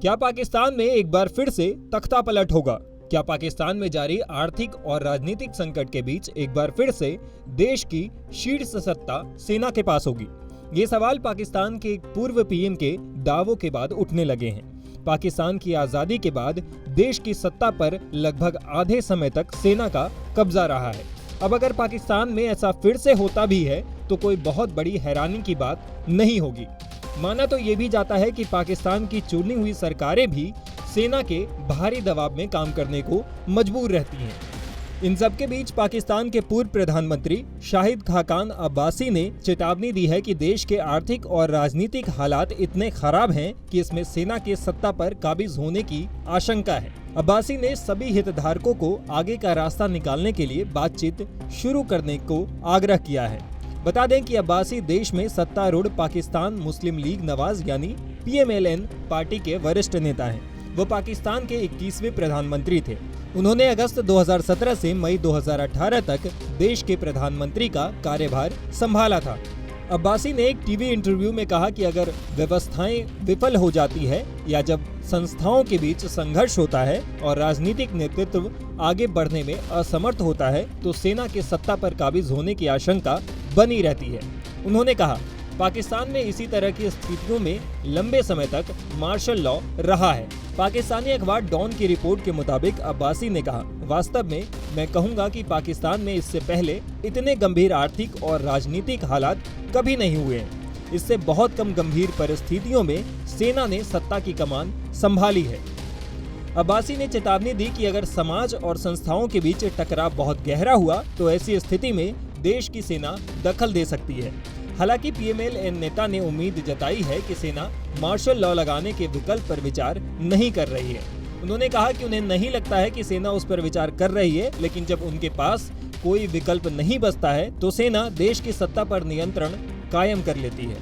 क्या पाकिस्तान में एक बार फिर से तख्ता पलट होगा? क्या पाकिस्तान में जारी आर्थिक और राजनीतिक संकट के बीच एक बार फिर से देश की शीर्ष सत्ता सेना के पास होगी? ये सवाल पाकिस्तान के एक पूर्व पीएम के दावों के बाद उठने लगे हैं। पाकिस्तान की आजादी के बाद देश की सत्ता पर लगभग आधे समय तक सेना का कब्जा रहा है। अब अगर पाकिस्तान में ऐसा फिर से होता भी है तो कोई बहुत बड़ी हैरानी की बात नहीं होगी। माना तो ये भी जाता है कि पाकिस्तान की चुनी हुई सरकारें भी सेना के भारी दबाव में काम करने को मजबूर रहती हैं। इन सब के बीच पाकिस्तान के पूर्व प्रधानमंत्री शाहिद खाकान अब्बासी ने चेतावनी दी है कि देश के आर्थिक और राजनीतिक हालात इतने खराब हैं कि इसमें सेना के सत्ता पर काबिज होने की आशंका है। अब्बासी ने सभी हितधारकों को आगे का रास्ता निकालने के लिए बातचीत शुरू करने को आग्रह किया है। बता दें कि अब्बासी देश में सत्तारूढ़ पाकिस्तान मुस्लिम लीग नवाज यानी PMLN पार्टी के वरिष्ठ नेता हैं। वो पाकिस्तान के 21वें प्रधानमंत्री थे। उन्होंने अगस्त 2017 से मई 2018 तक देश के प्रधानमंत्री का कार्यभार संभाला था। अब्बासी ने एक टीवी इंटरव्यू में कहा कि अगर व्यवस्थाएं विफल हो जाती है या जब संस्थाओं के बीच संघर्ष होता है और राजनीतिक नेतृत्व आगे बढ़ने में असमर्थ होता है तो सेना के सत्ता पर काबिज होने की आशंका बनी रहती है। उन्होंने कहा, पाकिस्तान में इसी तरह की स्थितियों में लंबे समय तक मार्शल लॉ रहा है। पाकिस्तानी अखबार डॉन की रिपोर्ट के मुताबिक अब्बासी ने कहा, वास्तव में मैं कहूंगा कि पाकिस्तान में इससे पहले इतने गंभीर आर्थिक और राजनीतिक हालात कभी नहीं हुए हैं। इससे बहुत कम गंभीर परिस्थितियों में सेना ने सत्ता की कमान संभाली है। अब्बासी ने चेतावनी दी कि अगर समाज और संस्थाओं के बीच टकराव बहुत गहरा हुआ तो ऐसी स्थिति में देश की सेना दखल दे सकती है। हालांकि PMLN नेता ने उम्मीद जताई है कि सेना मार्शल लॉ लगाने के विकल्प पर विचार नहीं कर रही है। उन्होंने कहा कि उन्हें नहीं लगता है कि सेना उस पर विचार कर रही है, लेकिन जब उनके पास कोई विकल्प नहीं बचता है तो सेना देश की सत्ता पर नियंत्रण कायम कर लेती है।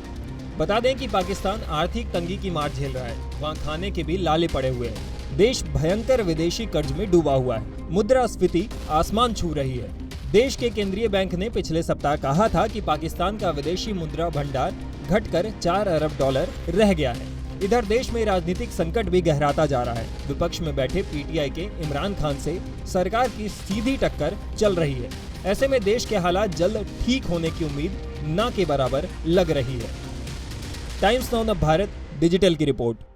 बता दें कि पाकिस्तान आर्थिक तंगी की मार झेल रहा है। वहाँ खाने के भी लाले पड़े हुए हैं। देश भयंकर विदेशी कर्ज में डूबा हुआ है। मुद्रास्फीति आसमान छू रही है। देश के केंद्रीय बैंक ने पिछले सप्ताह कहा था कि पाकिस्तान का विदेशी मुद्रा भंडार घटकर 4 अरब डॉलर रह गया है। इधर देश में राजनीतिक संकट भी गहराता जा रहा है। विपक्ष में बैठे PTI के इमरान खान से सरकार की सीधी टक्कर चल रही है। ऐसे में देश के हालात जल्द ठीक होने की उम्मीद न के बराबर लग रही है। टाइम्स नाउ भारत डिजिटल की रिपोर्ट।